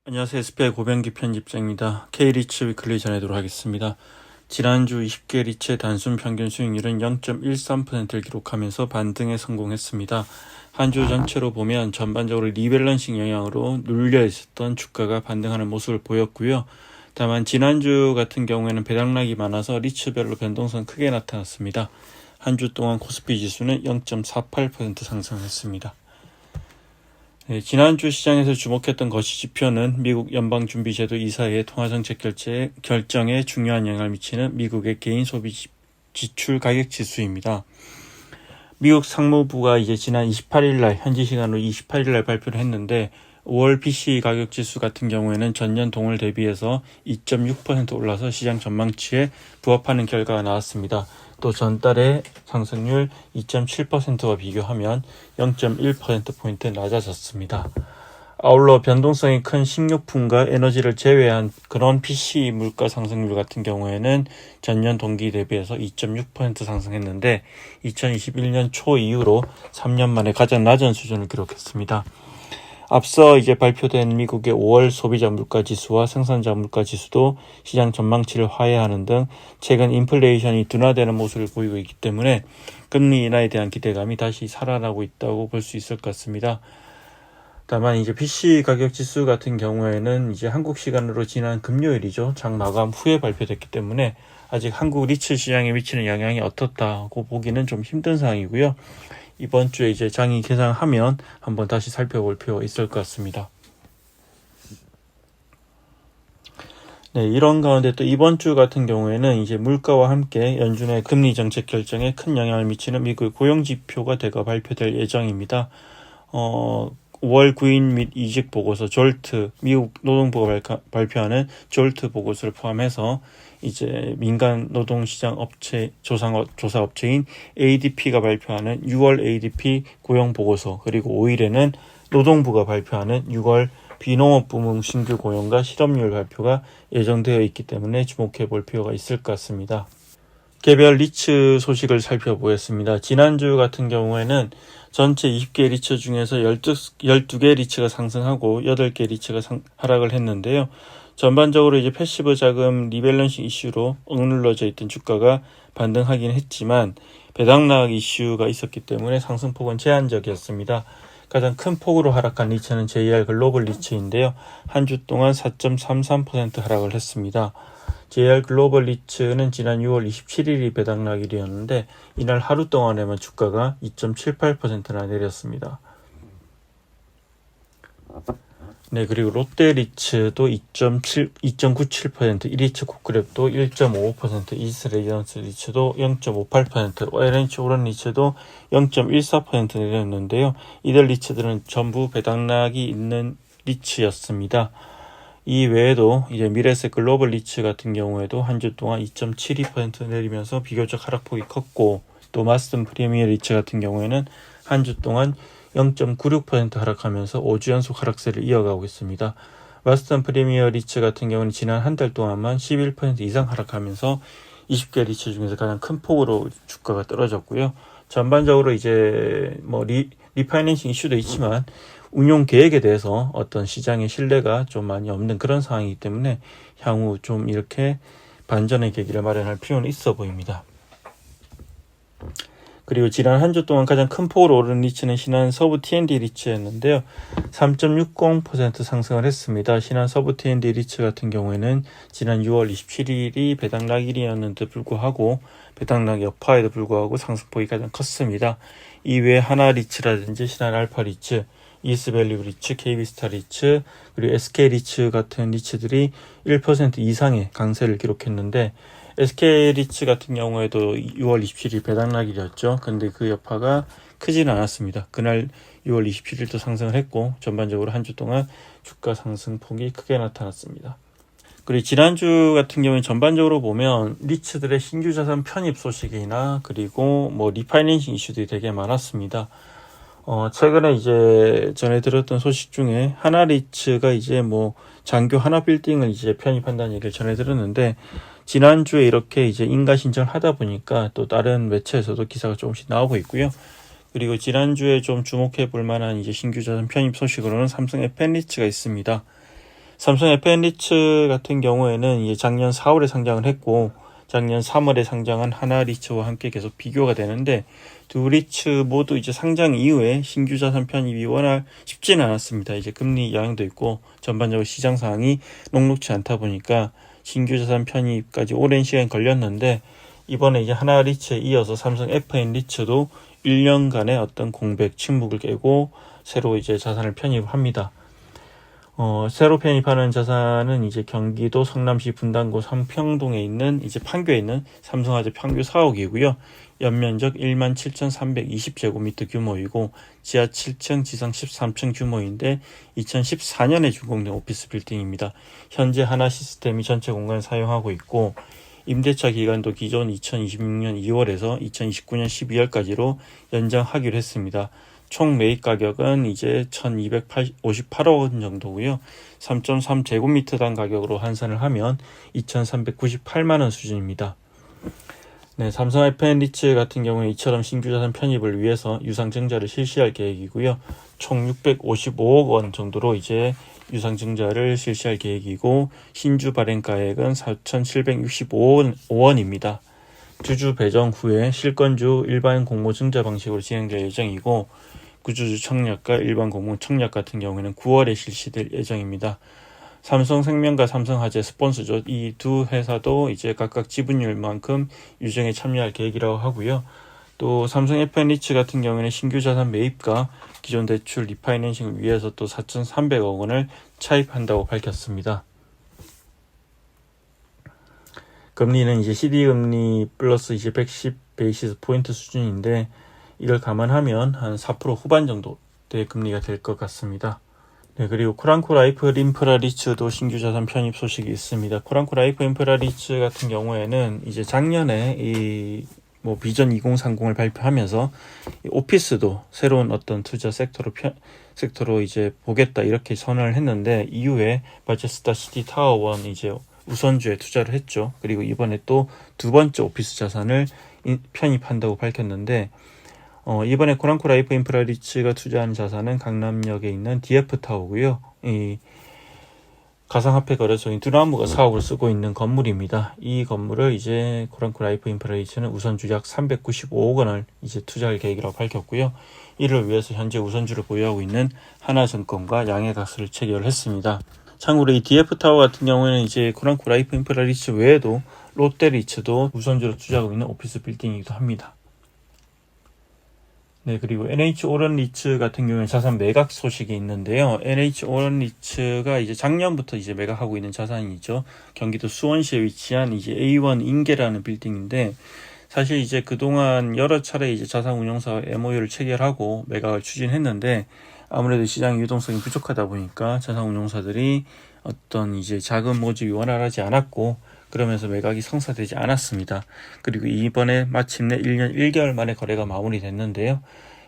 안녕하세요. SBI 고병기 편집장입니다. K리츠 위클리 전해드리도록 하겠습니다. 지난주 20개 리츠의 단순 평균 수익률은 0.13%를 기록하면서 반등에 성공했습니다. 한 주 전체로 보면 전반적으로 리밸런싱 영향으로 눌려 있었던 주가가 반등하는 모습을 보였고요. 다만 지난주 같은 경우에는 배당락이 많아서 리츠별로 변동성 크게 나타났습니다. 한 주 동안 코스피 지수는 0.48% 상승했습니다. 네, 지난주 시장에서 주목했던 거시지표는 미국 연방준비제도 이사회의 통화정책 결정에 중요한 영향을 미치는 미국의 개인 소비 지출 가격 지수입니다. 미국 상무부가 이제 지난 28일날 현지 시간으로 28일날 발표를 했는데 5월 PCE 가격 지수 같은 경우에는 전년 동월 대비해서 2.6% 올라서 시장 전망치에 부합하는 결과가 나왔습니다. 또 전달의 상승률 2.7%와 비교하면 0.1%포인트 낮아졌습니다. 아울러 변동성이 큰 식료품과 에너지를 제외한 그런 PCE 물가 상승률 같은 경우에는 전년 동기 대비해서 2.6% 상승했는데 2021년 초 이후로 3년 만에 가장 낮은 수준을 기록했습니다. 앞서 이제 발표된 미국의 5월 소비자 물가 지수와 생산자 물가 지수도 시장 전망치를 하회하는 등 최근 인플레이션이 둔화되는 모습을 보이고 있기 때문에 금리 인하에 대한 기대감이 다시 살아나고 있다고 볼 수 있을 것 같습니다. 다만 이제 PC 가격 지수 같은 경우에는 이제 한국 시간으로 지난 금요일이죠. 장 마감 후에 발표됐기 때문에 아직 한국 리츠 시장에 미치는 영향이 어떻다고 보기는 좀 힘든 상황이고요. 이번 주에 이제 장이 개장하면 한번 다시 살펴볼 필요가 있을 것 같습니다. 네, 이런 가운데 또 이번 주 같은 경우에는 이제 물가와 함께 연준의 금리 정책 결정에 큰 영향을 미치는 미국 고용 지표가 대거 발표될 예정입니다. 5월 구인 및 이직 보고서 졸트, 미국 노동부가 발표하는 졸트 보고서를 포함해서 이제 민간 노동시장 업체 조사 업체인 ADP가 발표하는 6월 ADP 고용 보고서, 그리고 5일에는 노동부가 발표하는 6월 비농업 부문 신규 고용과 실업률 발표가 예정되어 있기 때문에 주목해 볼 필요가 있을 것 같습니다. 개별 리츠 소식을 살펴보겠습니다. 지난주 같은 경우에는 전체 20개 리츠 중에서 12개 리츠가 상승하고 8개 리츠가 하락을 했는데요. 전반적으로 이제 패시브 자금 리밸런싱 이슈로 억눌러져 있던 주가가 반등하긴 했지만 배당락 이슈가 있었기 때문에 상승폭은 제한적이었습니다. 가장 큰 폭으로 하락한 리츠는 JR 글로벌 리츠인데요. 한 주 동안 4.33% 하락을 했습니다. JR 글로벌 리츠는 지난 6월 27일이 배당락일이었는데 이날 하루 동안에만 주가가 2.78%나 내렸습니다. 네, 그리고 롯데 리츠도 2.97%, 이리츠 코크랩도 1.55%, 이스 레지던스 리츠도 0.58%, LNH 오런 리츠도 0.14% 내렸는데요. 이들 리츠들은 전부 배당락이 있는 리츠였습니다. 이 외에도 이제 미래에셋 글로벌 리츠 같은 경우에도 한 주 동안 2.72% 내리면서 비교적 하락폭이 컸고, 또 마스턴 프리미어 리츠 같은 경우에는 한 주 동안 0.96% 하락하면서 5주 연속 하락세를 이어가고 있습니다. 마스턴 프리미어 리츠 같은 경우는 지난 한 달 동안만 11% 이상 하락하면서 20개 리츠 중에서 가장 큰 폭으로 주가가 떨어졌고요. 전반적으로 이제 뭐 리파이낸싱 이슈도 있지만 운용 계획에 대해서 어떤 시장의 신뢰가 좀 많이 없는 그런 상황이기 때문에 향후 좀 이렇게 반전의 계기를 마련할 필요는 있어 보입니다. 그리고 지난 한 주 동안 가장 큰 폭으로 오른 리츠는 신한 서부 T&D 리츠였는데요. 3.60% 상승을 했습니다. 신한 서부 T&D 리츠 같은 경우에는 지난 6월 27일이 배당락일이었는데도 불구하고 배당락 여파에도 불구하고 상승폭이 가장 컸습니다. 이외에 하나 리츠라든지 신한 알파 리츠, 이스밸류 리츠, KB스타 리츠, 그리고 SK 리츠 같은 리츠들이 1% 이상의 강세를 기록했는데 SK 리츠 같은 경우에도 6월 27일 배당락일이었죠. 근데 그 여파가 크지는 않았습니다. 그날 6월 27일도 상승을 했고 전반적으로 한 주 동안 주가 상승폭이 크게 나타났습니다. 그리고 지난주 같은 경우는 전반적으로 보면 리츠들의 신규 자산 편입 소식이나 그리고 뭐 리파이낸싱 이슈들이 되게 많았습니다. 최근에 이제 전해 들었던 소식 중에 하나리츠가 이제 뭐 장교 하나 빌딩을 이제 편입한다는 얘기를 전해 들었는데 지난주에 이렇게 이제 인가 신청을 하다 보니까 또 다른 매체에서도 기사가 조금씩 나오고 있고요. 그리고 지난주에 좀 주목해 볼 만한 이제 신규 자산 편입 소식으로는 삼성의 펜리츠가 있습니다. 삼성 FN리츠 같은 경우에는 이제 작년 4월에 상장을 했고 작년 3월에 상장한 하나리츠와 함께 계속 비교가 되는데 두 리츠 모두 이제 상장 이후에 신규 자산 편입이 워낙 쉽지는 않았습니다. 이제 금리 영향도 있고 전반적으로 시장 상황이 녹록치 않다 보니까 신규 자산 편입까지 오랜 시간이 걸렸는데 이번에 이제 하나리츠에 이어서 삼성 FN리츠도 1년간의 어떤 공백 침묵을 깨고 새로 이제 자산을 편입합니다. 새로 편입하는 자산은 이제 경기도 성남시 분당구 삼평동에 있는 이제 판교에 있는 삼성화재 판교 사옥이고요. 연면적 17,320제곱미터 규모이고 지하 7층, 지상 13층 규모인데 2014년에 준공된 오피스 빌딩입니다. 현재 하나 시스템이 전체 공간을 사용하고 있고 임대차 기간도 기존 2026년 2월에서 2029년 12월까지로 연장하기로 했습니다. 총 매입 가격은 이제 1,258억 원 정도고요. 3.3제곱미터당 가격으로 환산을 하면 2,398만 원 수준입니다. 네, 삼성 FN리츠 같은 경우는 이처럼 신규 자산 편입을 위해서 유상증자를 실시할 계획이고요. 총 655억 원 정도로 이제 유상증자를 실시할 계획이고 신주 발행가액은 4,765원입니다. 주주 배정 후에 실건주 일반 공모 증자 방식으로 진행될 예정이고 구주주 청약과 일반 공모 청약 같은 경우에는 9월에 실시될 예정입니다. 삼성생명과 삼성화재 스폰서죠. 이 두 회사도 이제 각각 지분율만큼 유정에 참여할 계획이라고 하고요. 또 삼성 FN리츠 같은 경우에는 신규 자산 매입과 기존 대출 리파이낸싱을 위해서 또 4,300억 원을 차입한다고 밝혔습니다. 금리는 이제 CD 금리 플러스 이제 110 베이시스 포인트 수준인데 이걸 감안하면 한 4% 후반 정도의 금리가 될 것 같습니다. 네, 그리고 코랑코 라이프 인프라리츠도 신규 자산 편입 소식이 있습니다. 코랑코 라이프 인프라리츠 같은 경우에는 이제 작년에 비전 2030을 발표하면서 오피스도 새로운 어떤 투자 섹터로 이제 보겠다 이렇게 선언을 했는데 이후에 바제스타 시티 타워원 이제 우선주에 투자를 했죠. 그리고 이번에 또 두 번째 오피스 자산을 편입한다고 밝혔는데 이번에 코랑코 라이프 인프라리츠가 투자한 자산은 강남역에 있는 DF타워고요. 이 가상화폐 거래소인 드나무가 사업을 쓰고 있는 건물입니다. 이 건물을 이제 코랑코 라이프 인프라리츠는 우선주 약 395억 원을 이제 투자할 계획이라고 밝혔고요. 이를 위해서 현재 우선주를 보유하고 있는 하나증권과 양해각서를 체결했습니다. 참고로 이 DF타워 같은 경우에는 이제 코랑코 라이프 인프라리츠 외에도 롯데리츠도 우선주로 투자하고 있는 오피스 빌딩이기도 합니다. 네, 그리고 NH오런리츠 같은 경우는 자산 매각 소식이 있는데요. NH오런리츠가 이제 작년부터 이제 매각하고 있는 자산이죠. 경기도 수원시에 위치한 이제 A1 인계라는 빌딩인데 사실 이제 그동안 여러 차례 이제 자산운용사와 MOU를 체결하고 매각을 추진했는데 아무래도 시장 유동성이 부족하다 보니까 자산운용사들이 어떤 이제 자금 모집이 원활하지 않았고 그러면서 매각이 성사되지 않았습니다. 그리고 이번에 마침내 1년 1개월 만에 거래가 마무리됐는데요.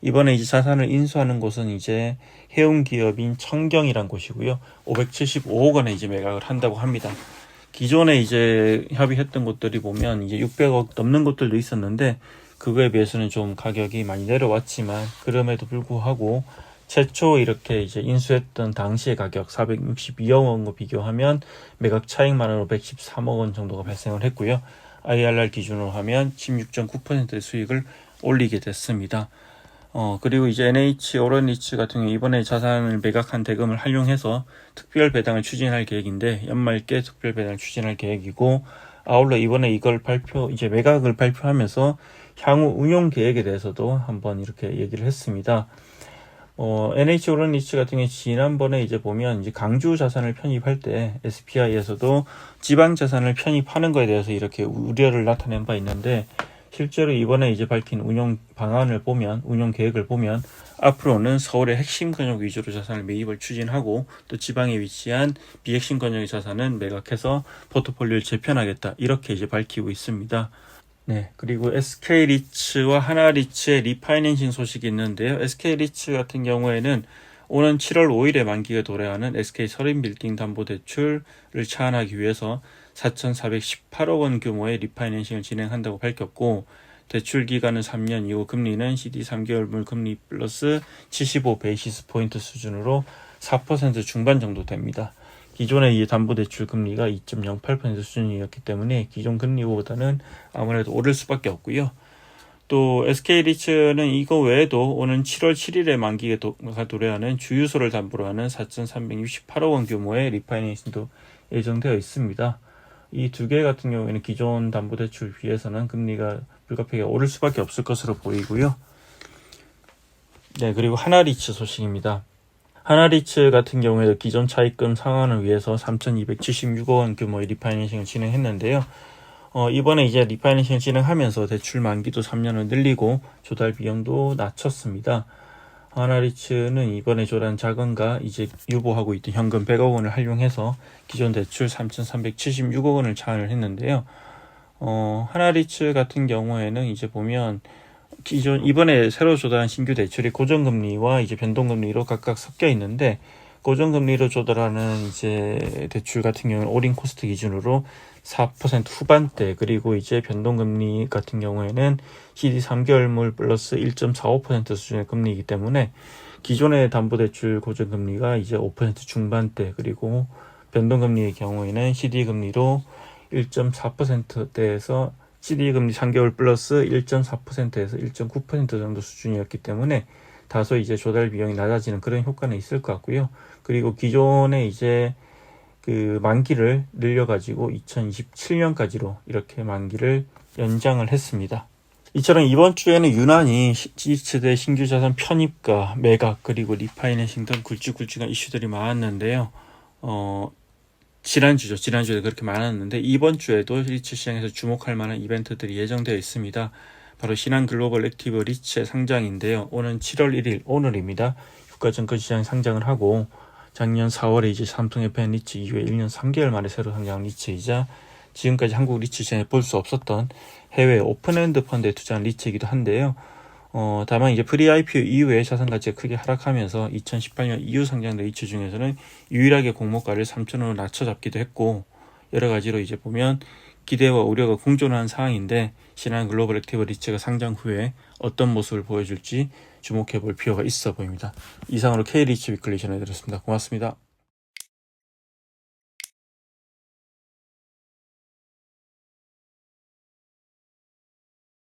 이번에 이제 자산을 인수하는 곳은 이제 해운 기업인 청경이란 곳이고요. 575억 원에 이제 매각을 한다고 합니다. 기존에 이제 협의했던 곳들이 보면 이제 600억 넘는 곳들도 있었는데 그거에 비해서는 좀 가격이 많이 내려왔지만 그럼에도 불구하고 최초 이렇게 이제 인수했던 당시의 가격 462억 원과 비교하면 매각 차익만으로 113억 원 정도가 발생을 했고요. IRR 기준으로 하면 16.9%의 수익을 올리게 됐습니다. 그리고 이제 NH오런리츠 같은 경우 이번에 자산을 매각한 대금을 활용해서 특별 배당을 추진할 계획인데 연말께 특별 배당을 추진할 계획이고 아울러 이번에 이걸 이제 매각을 발표하면서 향후 운용 계획에 대해서도 한번 이렇게 얘기를 했습니다. NH오런리츠 같은 경우 지난번에 이제 보면 이제 강주 자산을 편입할 때 SPI에서도 지방 자산을 편입하는 거에 대해서 이렇게 우려를 나타낸 바 있는데 실제로 이번에 이제 밝힌 운용 계획을 보면 앞으로는 서울의 핵심 권역 위주로 자산을 매입을 추진하고 또 지방에 위치한 비핵심 권역의 자산은 매각해서 포트폴리오를 재편하겠다 이렇게 이제 밝히고 있습니다. 네, 그리고 SK리츠와 하나리츠의 리파이낸싱 소식이 있는데요. SK리츠 같은 경우에는 오는 7월 5일에 만기가 도래하는 SK 서린빌딩 담보대출을 차안하기 위해서 4,418억 원 규모의 리파이낸싱을 진행한다고 밝혔고 대출 기간은 3년 이후 금리는 CD 3개월물 금리 플러스 75 베이시스 포인트 수준으로 4% 중반 정도 됩니다. 기존의 이 담보대출 금리가 2.08% 수준이었기 때문에 기존 금리보다는 아무래도 오를 수밖에 없고요. 또 SK리츠는 이거 외에도 오는 7월 7일에 만기가 도래하는 주유소를 담보로 하는 4,368억 원 규모의 리파이낸싱도 예정되어 있습니다. 이 두 개 같은 경우에는 기존 담보대출 비해서는 금리가 불가피하게 오를 수밖에 없을 것으로 보이고요. 네, 그리고 하나리츠 소식입니다. 하나리츠 같은 경우에도 기존 차입금 상환을 위해서 3,276억 원 규모의 리파이낸싱을 진행했는데요. 이번에 이제 리파이낸싱을 진행하면서 대출 만기도 3년을 늘리고 조달 비용도 낮췄습니다. 하나리츠는 이번에 조달한 자금과 이제 유보하고 있던 현금 100억 원을 활용해서 기존 대출 3,376억 원을 차환을 했는데요. 하나리츠 같은 경우에는 이제 보면 이번에 새로 조달한 신규 대출이 고정금리와 이제 변동금리로 각각 섞여 있는데, 고정금리로 조달하는 이제 대출 같은 경우는 올인 코스트 기준으로 4% 후반대, 그리고 이제 변동금리 같은 경우에는 CD 3개월물 플러스 1.45% 수준의 금리이기 때문에 기존의 담보대출 고정금리가 이제 5% 중반대, 그리고 변동금리의 경우에는 CD 금리로 1.4%대에서 CD 금리 3개월 플러스 1.4%에서 1.9% 정도 수준이었기 때문에 다소 이제 조달 비용이 낮아지는 그런 효과는 있을 것 같고요. 그리고 기존에 이제 그 만기를 늘려가지고 2027년까지로 이렇게 만기를 연장을 했습니다. 이처럼 이번 주에는 유난히 지지대 신규 자산 편입과 매각 그리고 리파이낸싱 등 굵직굵직한 이슈들이 많았는데요. 지난주에 그렇게 많았는데 이번 주에도 리츠 시장에서 주목할 만한 이벤트들이 예정되어 있습니다. 바로 신한글로벌 액티브 리츠의 상장인데요. 오는 7월 1일 오늘입니다. 유가증권 시장에 상장을 하고, 작년 4월에 이제 삼성FN 리츠 이후에 1년 3개월 만에 새로 상장한 리츠이자 지금까지 한국 리츠 시장에 볼 수 없었던 해외 오픈엔드 펀드에 투자한 리츠이기도 한데요. 다만 이제 프리 IPO 이후에 자산 가치가 크게 하락하면서 2018년 이후 상장된 리츠 중에서는 유일하게 공모가를 3,000원으로 낮춰잡기도 했고, 여러 가지로 이제 보면 기대와 우려가 공존하는 상황인데, 신한 글로벌 액티브 리츠가 상장 후에 어떤 모습을 보여줄지 주목해 볼 필요가 있어 보입니다. 이상으로 K리츠 위클리 전해드렸습니다. 고맙습니다.